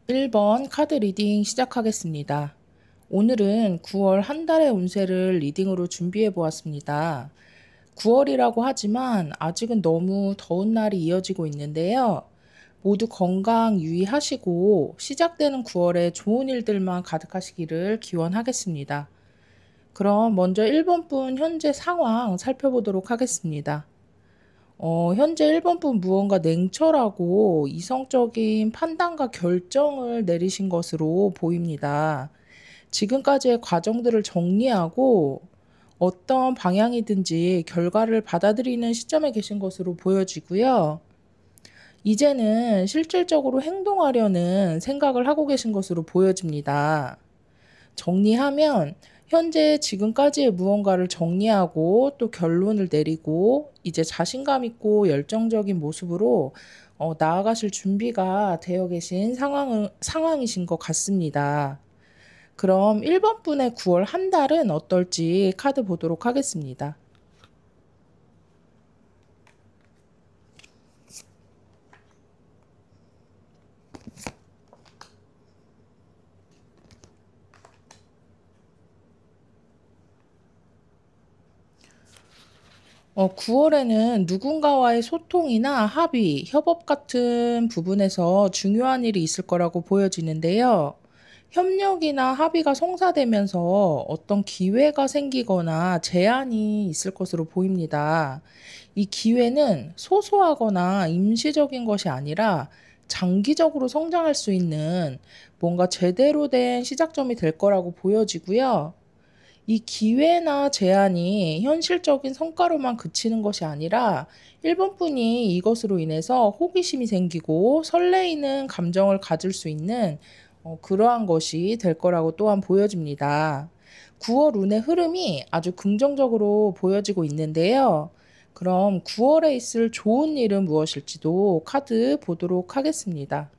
1번 카드 리딩 시작하겠습니다. 오늘은 9월 한 달의 운세를 리딩으로 준비해 보았습니다. 9월이라고 하지만 아직은 너무 더운 날이 이어지고 있는데요. 모두 건강 유의하시고 시작되는 9월에 좋은 일들만 가득하시기를 기원하겠습니다. 그럼 먼저 1번 분 현재 상황 살펴보도록 하겠습니다. 현재 1번 분 무언가 냉철하고 이성적인 판단과 결정을 내리신 것으로 보입니다. 지금까지의 과정들을 정리하고 어떤 방향이든지 결과를 받아들이는 시점에 계신 것으로 보여지고요. 이제는 실질적으로 행동하려는 생각을 하고 계신 것으로 보여집니다. 정리하면 현재 지금까지의 무언가를 정리하고 또 결론을 내리고 이제 자신감 있고 열정적인 모습으로 나아가실 준비가 되어 계신 상황이신 것 같습니다. 그럼 1번 분의 9월 한 달은 어떨지 카드 보도록 하겠습니다. 9월에는 누군가와의 소통이나 합의, 협업 같은 부분에서 중요한 일이 있을 거라고 보여지는데요. 협력이나 합의가 성사되면서 어떤 기회가 생기거나 제한이 있을 것으로 보입니다. 이 기회는 소소하거나 임시적인 것이 아니라 장기적으로 성장할 수 있는 뭔가 제대로 된 시작점이 될 거라고 보여지고요. 이 기회나 제한이 현실적인 성과로만 그치는 것이 아니라 1번 분이 이것으로 인해서 호기심이 생기고 설레이는 감정을 가질 수 있는 그러한 것이 될 거라고 또한 보여집니다. 9월 운의 흐름이 아주 긍정적으로 보여지고 있는데요. 그럼 9월에 있을 좋은 일은 무엇일지도 카드 보도록 하겠습니다.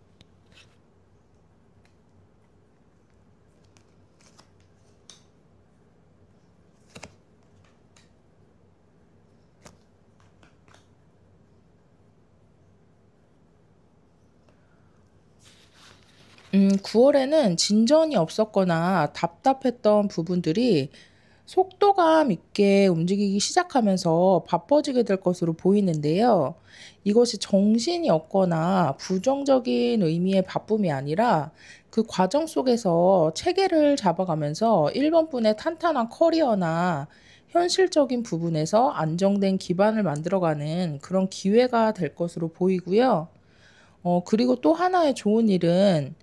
9월에는 진전이 없었거나 답답했던 부분들이 속도감 있게 움직이기 시작하면서 바빠지게 될 것으로 보이는데요. 이것이 정신이 없거나 부정적인 의미의 바쁨이 아니라 그 과정 속에서 체계를 잡아가면서 1번 분의 탄탄한 커리어나 현실적인 부분에서 안정된 기반을 만들어가는 그런 기회가 될 것으로 보이고요. 그리고 또 하나의 좋은 일은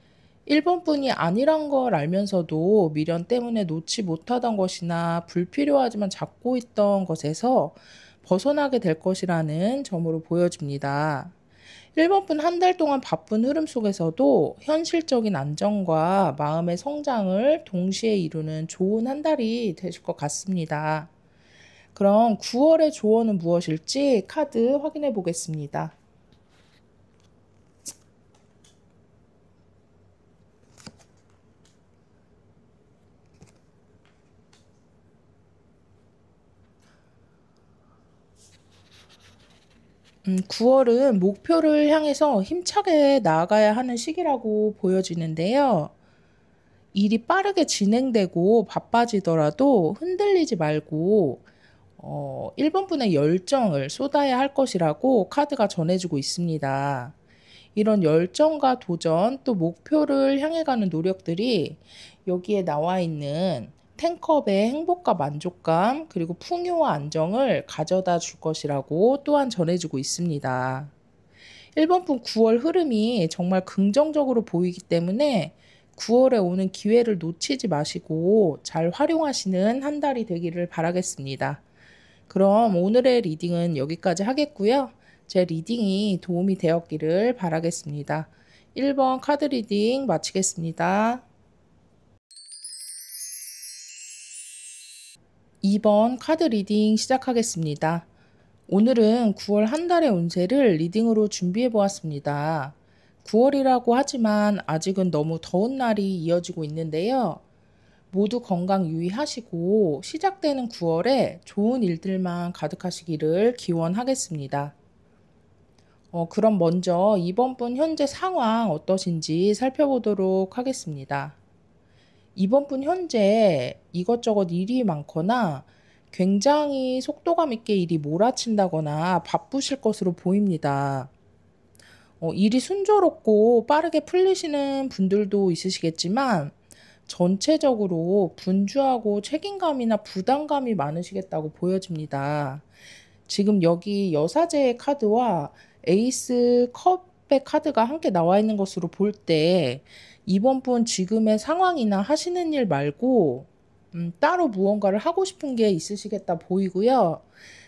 1번 분이 아니란 걸 알면서도 미련 때문에 놓지 못하던 것이나 불필요하지만 잡고 있던 것에서 벗어나게 될 것이라는 점으로 보여집니다. 1번 분 한 달 동안 바쁜 흐름 속에서도 현실적인 안정과 마음의 성장을 동시에 이루는 좋은 한 달이 되실 것 같습니다. 그럼 9월의 조언은 무엇일지 카드 확인해 보겠습니다. 9월은 목표를 향해서 힘차게 나아가야 하는 시기라고 보여지는데요. 일이 빠르게 진행되고 바빠지더라도 흔들리지 말고 1번 분의 열정을 쏟아야 할 것이라고 카드가 전해주고 있습니다. 이런 열정과 도전 또 목표를 향해 가는 노력들이 여기에 나와 있는 탱컵의 행복과 만족감 그리고 풍요와 안정을 가져다 줄 것이라고 또한 전해주고 있습니다. 1번 분 9월 흐름이 정말 긍정적으로 보이기 때문에 9월에 오는 기회를 놓치지 마시고 잘 활용하시는 한 달이 되기를 바라겠습니다. 그럼 오늘의 리딩은 여기까지 하겠고요. 제 리딩이 도움이 되었기를 바라겠습니다. 1번 카드 리딩 마치겠습니다. 2번 카드 리딩 시작하겠습니다. 오늘은 9월 한 달의 운세를 리딩으로 준비해 보았습니다. 9월이라고 하지만 아직은 너무 더운 날이 이어지고 있는데요. 모두 건강 유의하시고 시작되는 9월에 좋은 일들만 가득하시기를 기원하겠습니다. 그럼 먼저 이번 분 현재 상황 어떠신지 살펴보도록 하겠습니다. 이번 분 현재 이것저것 일이 많거나 굉장히 속도감 있게 일이 몰아친다거나 바쁘실 것으로 보입니다. 일이 순조롭고 빠르게 풀리시는 분들도 있으시겠지만 전체적으로 분주하고 책임감이나 부담감이 많으시겠다고 보여집니다. 지금 여기 여사제의 카드와 에이스 컵의 카드가 함께 나와 있는 것으로 볼 때 이번 분 지금의 상황이나 하시는 일 말고 따로 무언가를 하고 싶은 게 있으시겠다 보이고요.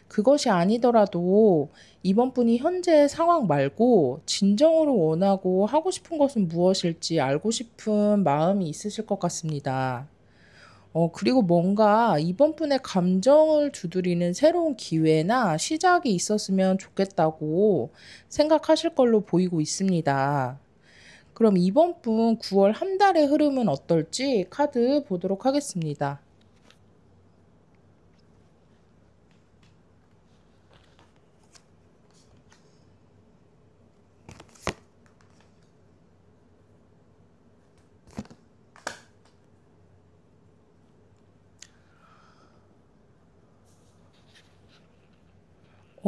그것이 아니더라도 이번 분이 현재 상황 말고 진정으로 원하고 하고 싶은 것은 무엇일지 알고 싶은 마음이 있으실 것 같습니다. 그리고 뭔가 이번 분의 감정을 두드리는 새로운 기회나 시작이 있었으면 좋겠다고 생각하실 걸로 보이고 있습니다. 그럼 이번 분 9월 한 달의 흐름은 어떨지 카드 보도록 하겠습니다.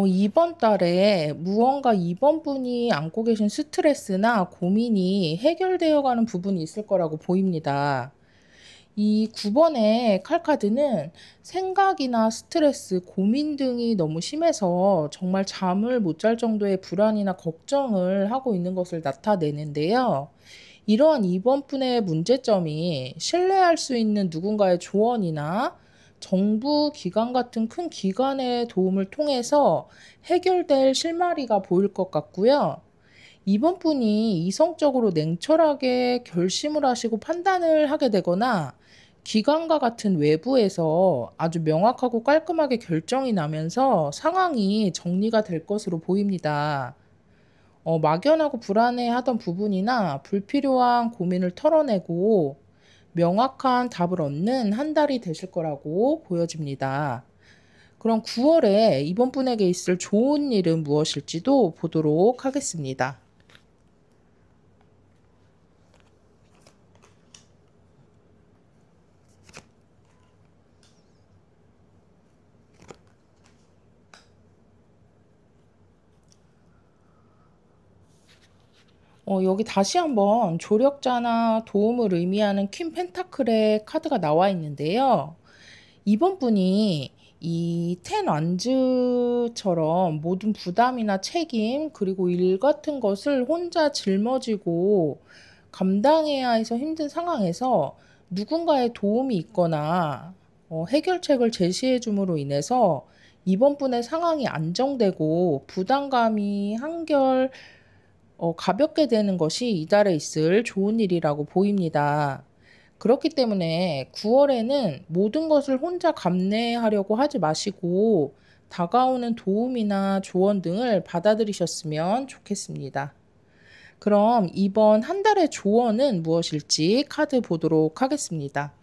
이번 달에 무언가 이번 분이 안고 계신 스트레스나 고민이 해결되어 가는 부분이 있을 거라고 보입니다. 이 9번의 칼카드는 생각이나 스트레스, 고민 등이 너무 심해서 정말 잠을 못 잘 정도의 불안이나 걱정을 하고 있는 것을 나타내는데요. 이러한 이번 분의 문제점이 신뢰할 수 있는 누군가의 조언이나 정부 기관 같은 큰 기관의 도움을 통해서 해결될 실마리가 보일 것 같고요. 이번 분이 이성적으로 냉철하게 결심을 하시고 판단을 하게 되거나 기관과 같은 외부에서 아주 명확하고 깔끔하게 결정이 나면서 상황이 정리가 될 것으로 보입니다. 막연하고 불안해하던 부분이나 불필요한 고민을 털어내고 명확한 답을 얻는 한 달이 되실 거라고 보여집니다. 그럼 9월에 이번 분에게 있을 좋은 일은 무엇일지도 보도록 하겠습니다. 여기 다시 한번 조력자나 도움을 의미하는 퀸 펜타클의 카드가 나와 있는데요. 이번 분이 이 텐 완즈처럼 모든 부담이나 책임 그리고 일 같은 것을 혼자 짊어지고 감당해야 해서 힘든 상황에서 누군가의 도움이 있거나 해결책을 제시해 줌으로 인해서 이번 분의 상황이 안정되고 부담감이 한결 가볍게 되는 것이 이달에 있을 좋은 일이라고 보입니다. 그렇기 때문에 9월에는 모든 것을 혼자 감내하려고 하지 마시고 다가오는 도움이나 조언 등을 받아들이셨으면 좋겠습니다. 그럼 이번 한 달의 조언은 무엇일지 카드 보도록 하겠습니다.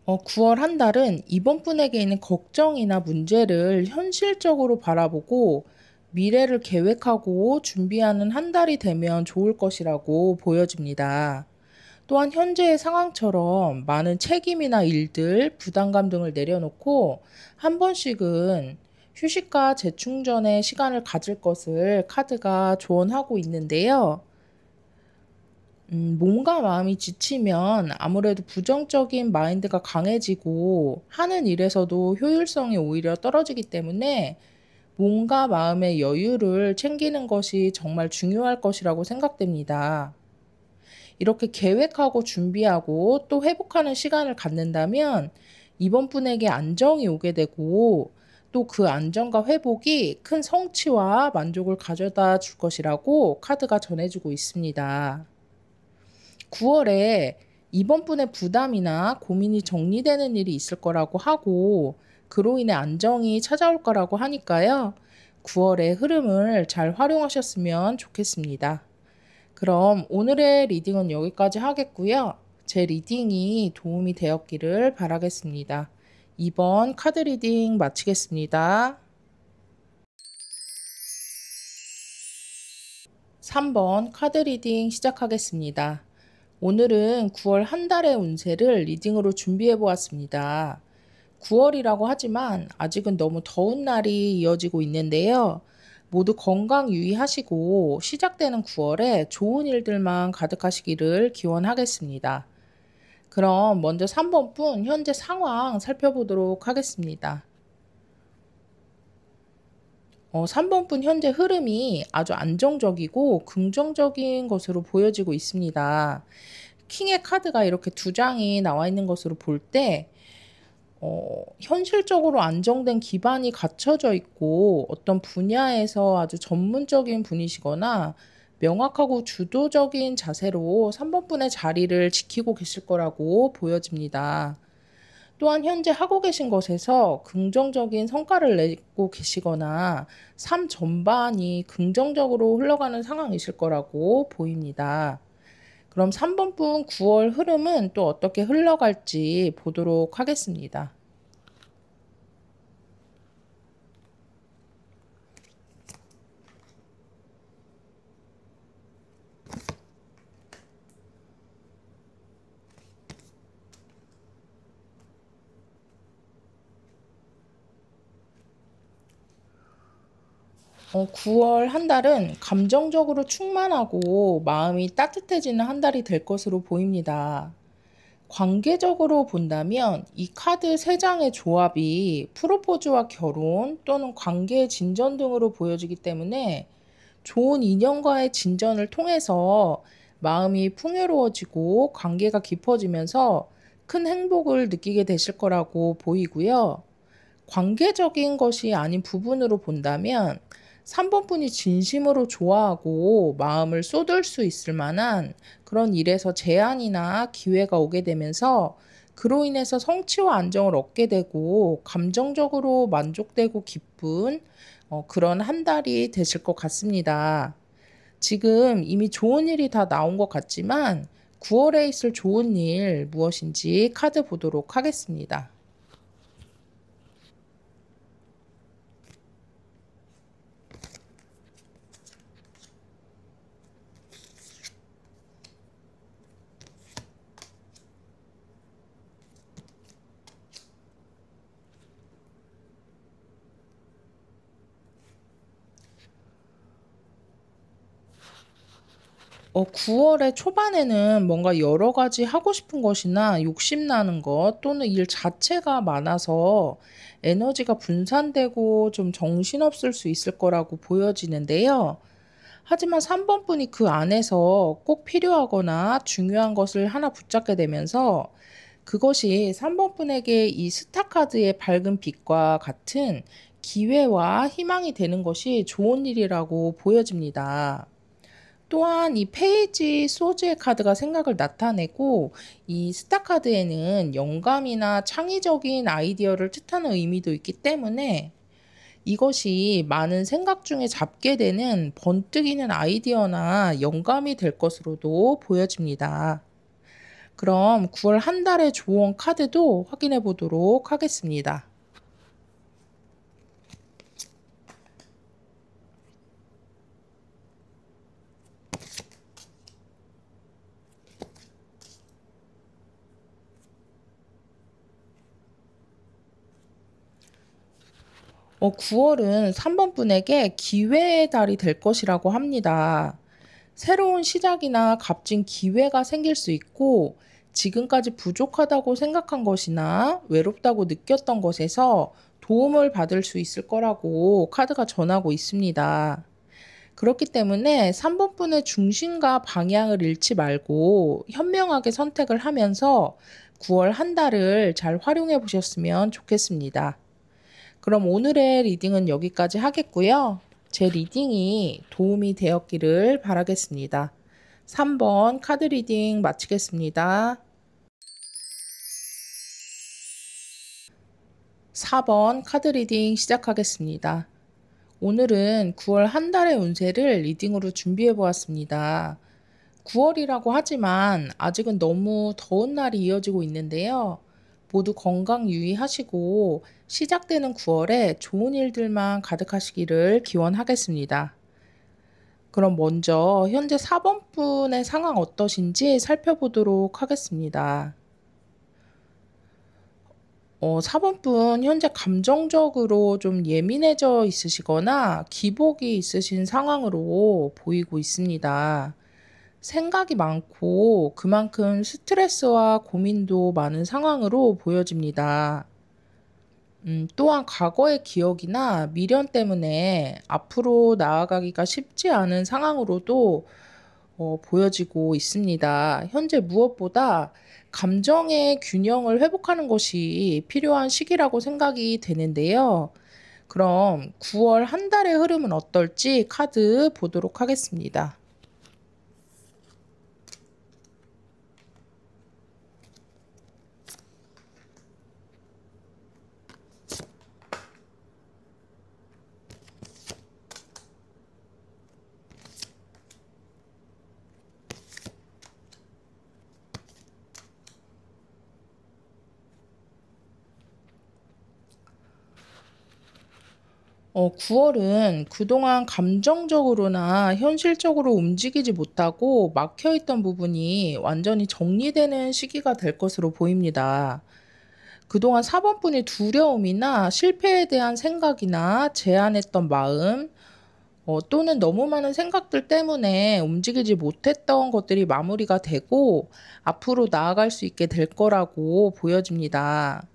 9월 한 달은 이번 분에게 있는 걱정이나 문제를 현실적으로 바라보고 미래를 계획하고 준비하는 한 달이 되면 좋을 것이라고 보여집니다. 또한 현재의 상황처럼 많은 책임이나 일들, 부담감 등을 내려놓고 한 번씩은 휴식과 재충전의 시간을 가질 것을 카드가 조언하고 있는데요. 몸과 마음이 지치면 아무래도 부정적인 마인드가 강해지고 하는 일에서도 효율성이 오히려 떨어지기 때문에 몸과 마음의 여유를 챙기는 것이 정말 중요할 것이라고 생각됩니다. 이렇게 계획하고 준비하고 또 회복하는 시간을 갖는다면 이번 분에게 안정이 오게 되고 또 그 안정과 회복이 큰 성취와 만족을 가져다 줄 것이라고 카드가 전해주고 있습니다. 9월에 이번 분의 부담이나 고민이 정리되는 일이 있을 거라고 하고 그로 인해 안정이 찾아올 거라고 하니까요. 9월의 흐름을 잘 활용하셨으면 좋겠습니다. 그럼 오늘의 리딩은 여기까지 하겠고요. 제 리딩이 도움이 되었기를 바라겠습니다. 2번 카드 리딩 마치겠습니다. 3번 카드 리딩 시작하겠습니다. 오늘은 9월 한 달의 운세를 리딩으로 준비해 보았습니다. 9월이라고 하지만 아직은 너무 더운 날이 이어지고 있는데요. 모두 건강 유의하시고 시작되는 9월에 좋은 일들만 가득하시기를 기원하겠습니다. 그럼 먼저 3번분 현재 상황 살펴보도록 하겠습니다. 3번분 현재 흐름이 아주 안정적이고 긍정적인 것으로 보여지고 있습니다. 킹의 카드가 이렇게 두 장이 나와 있는 것으로 볼 때 현실적으로 안정된 기반이 갖춰져 있고 어떤 분야에서 아주 전문적인 분이시거나 명확하고 주도적인 자세로 3번분의 자리를 지키고 계실 거라고 보여집니다. 또한 현재 하고 계신 것에서 긍정적인 성과를 내고 계시거나 삶 전반이 긍정적으로 흘러가는 상황이실 거라고 보입니다. 그럼 3번분 9월 흐름은 또 어떻게 흘러갈지 보도록 하겠습니다. 어, 9월 한 달은 감정적으로 충만하고 마음이 따뜻해지는 한 달이 될 것으로 보입니다. 관계적으로 본다면 이 카드 세장의 조합이 프로포즈와 결혼 또는 관계의 진전 등으로 보여지기 때문에 좋은 인연과의 진전을 통해서 마음이 풍요로워지고 관계가 깊어지면서 큰 행복을 느끼게 되실 거라고 보이고요. 관계적인 것이 아닌 부분으로 본다면 3번분이 진심으로 좋아하고 마음을 쏟을 수 있을 만한 그런 일에서 제안이나 기회가 오게 되면서 그로 인해서 성취와 안정을 얻게 되고 감정적으로 만족되고 기쁜 그런 한 달이 되실 것 같습니다. 지금 이미 좋은 일이 다 나온 것 같지만 9월에 있을 좋은 일 무엇인지 카드 보도록 하겠습니다. 9월의 초반에는 뭔가 여러 가지 하고 싶은 것이나 욕심나는 것 또는 일 자체가 많아서 에너지가 분산되고 좀 정신없을 수 있을 거라고 보여지는데요. 하지만 3번분이 그 안에서 꼭 필요하거나 중요한 것을 하나 붙잡게 되면서 그것이 3번분에게 이 스타카드의 밝은 빛과 같은 기회와 희망이 되는 것이 좋은 일이라고 보여집니다. 또한 이 페이지 소지의 카드가 생각을 나타내고 이 스타 카드에는 영감이나 창의적인 아이디어를 뜻하는 의미도 있기 때문에 이것이 많은 생각 중에 잡게 되는 번뜩이는 아이디어나 영감이 될 것으로도 보여집니다. 그럼 9월 한 달의 조언 카드도 확인해 보도록 하겠습니다. 9월은 3번분에게 기회의 달이 될 것이라고 합니다. 새로운 시작이나 값진 기회가 생길 수 있고 지금까지 부족하다고 생각한 것이나 외롭다고 느꼈던 것에서 도움을 받을 수 있을 거라고 카드가 전하고 있습니다. 그렇기 때문에 3번분의 중심과 방향을 잃지 말고 현명하게 선택을 하면서 9월 한 달을 잘 활용해 보셨으면 좋겠습니다. 그럼 오늘의 리딩은 여기까지 하겠고요. 제 리딩이 도움이 되었기를 바라겠습니다. 3번 카드 리딩 마치겠습니다. 4번 카드 리딩 시작하겠습니다. 오늘은 9월 한 달의 운세를 리딩으로 준비해 보았습니다. 9월이라고 하지만 아직은 너무 더운 날이 이어지고 있는데요. 모두 건강 유의하시고 시작되는 9월에 좋은 일들만 가득하시기를 기원하겠습니다. 그럼 먼저 현재 4번분의 상황 어떠신지 살펴보도록 하겠습니다. 4번분 현재 감정적으로 좀 예민해져 있으시거나 기복이 있으신 상황으로 보이고 있습니다. 생각이 많고 그만큼 스트레스와 고민도 많은 상황으로 보여집니다. 또한 과거의 기억이나 미련 때문에 앞으로 나아가기가 쉽지 않은 상황으로도 보여지고 있습니다. 현재 무엇보다 감정의 균형을 회복하는 것이 필요한 시기라고 생각이 되는데요. 그럼 9월 한 달의 흐름은 어떨지 카드 보도록 하겠습니다. 어, 9월은 그동안 감정적으로나 현실적으로 움직이지 못하고 막혀있던 부분이 완전히 정리되는 시기가 될 것으로 보입니다. 그동안 4번분이 두려움이나 실패에 대한 생각이나 제한했던 마음, 또는 너무 많은 생각들 때문에 움직이지 못했던 것들이 마무리가 되고 앞으로 나아갈 수 있게 될 거라고 보여집니다.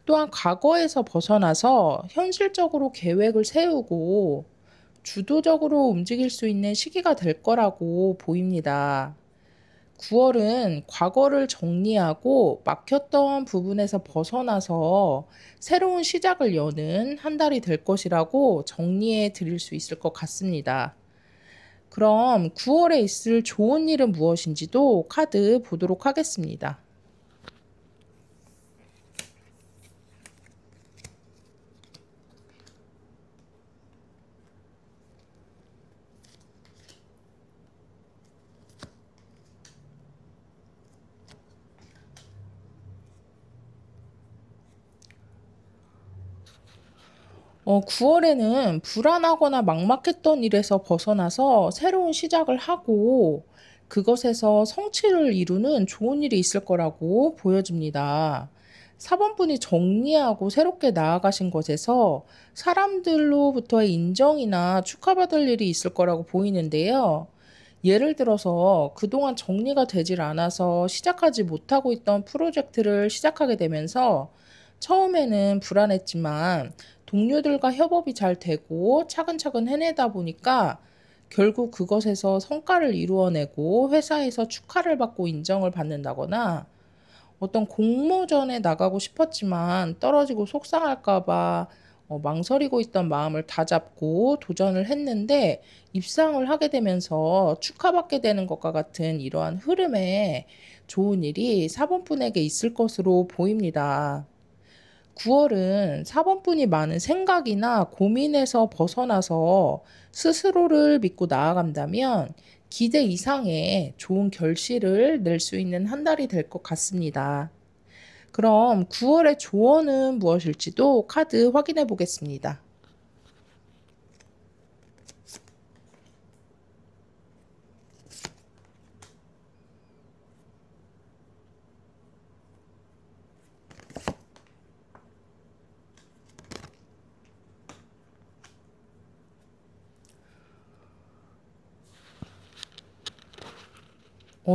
또한 과거에서 벗어나서 현실적으로 계획을 세우고 주도적으로 움직일 수 있는 시기가 될 거라고 보입니다. 9월은 과거를 정리하고 막혔던 부분에서 벗어나서 새로운 시작을 여는 한 달이 될 것이라고 정리해 드릴 수 있을 것 같습니다. 그럼 9월에 있을 좋은 일은 무엇인지도 카드 보도록 하겠습니다. 9월에는 불안하거나 막막했던 일에서 벗어나서 새로운 시작을 하고 그것에서 성취를 이루는 좋은 일이 있을 거라고 보여집니다. 4번분이 정리하고 새롭게 나아가신 것에서 사람들로부터의 인정이나 축하받을 일이 있을 거라고 보이는데요. 예를 들어서 그동안 정리가 되질 않아서 시작하지 못하고 있던 프로젝트를 시작하게 되면서 처음에는 불안했지만 동료들과 협업이 잘 되고 차근차근 해내다 보니까 결국 그것에서 성과를 이루어내고 회사에서 축하를 받고 인정을 받는다거나 어떤 공모전에 나가고 싶었지만 떨어지고 속상할까봐 망설이고 있던 마음을 다잡고 도전을 했는데 입상을 하게 되면서 축하받게 되는 것과 같은 이러한 흐름에 좋은 일이 4번분에게 있을 것으로 보입니다. 9월은 4번분이 많은 생각이나 고민에서 벗어나서 스스로를 믿고 나아간다면 기대 이상의 좋은 결실을 낼 수 있는 한 달이 될 것 같습니다. 그럼 9월의 조언은 무엇일지도 카드 확인해 보겠습니다.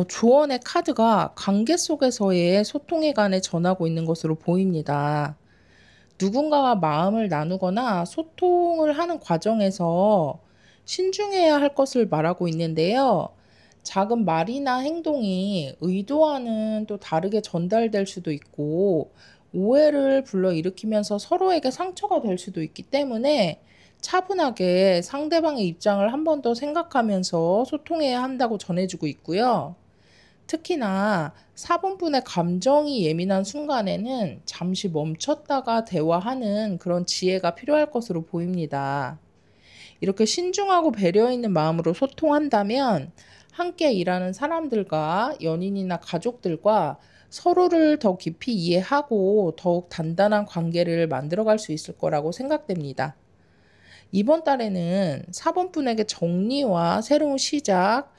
조언의 카드가 관계 속에서의 소통에 관해 전하고 있는 것으로 보입니다. 누군가와 마음을 나누거나 소통을 하는 과정에서 신중해야 할 것을 말하고 있는데요. 작은 말이나 행동이 의도와는 또 다르게 전달될 수도 있고, 오해를 불러일으키면서 서로에게 상처가 될 수도 있기 때문에 차분하게 상대방의 입장을 한 번 더 생각하면서 소통해야 한다고 전해주고 있고요. 특히나 4번분의 감정이 예민한 순간에는 잠시 멈췄다가 대화하는 그런 지혜가 필요할 것으로 보입니다. 이렇게 신중하고 배려 있는 마음으로 소통한다면 함께 일하는 사람들과 연인이나 가족들과 서로를 더 깊이 이해하고 더욱 단단한 관계를 만들어갈 수 있을 거라고 생각됩니다. 이번 달에는 사본분에게 정리와 새로운 시작,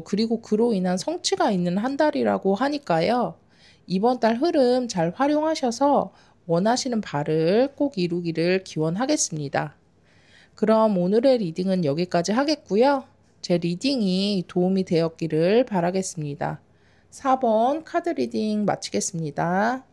그리고 그로 인한 성취가 있는 한 달이라고 하니까요. 이번 달 흐름 잘 활용하셔서 원하시는 바를 꼭 이루기를 기원하겠습니다. 그럼 오늘의 리딩은 여기까지 하겠고요. 제 리딩이 도움이 되었기를 바라겠습니다. 4번 카드 리딩 마치겠습니다.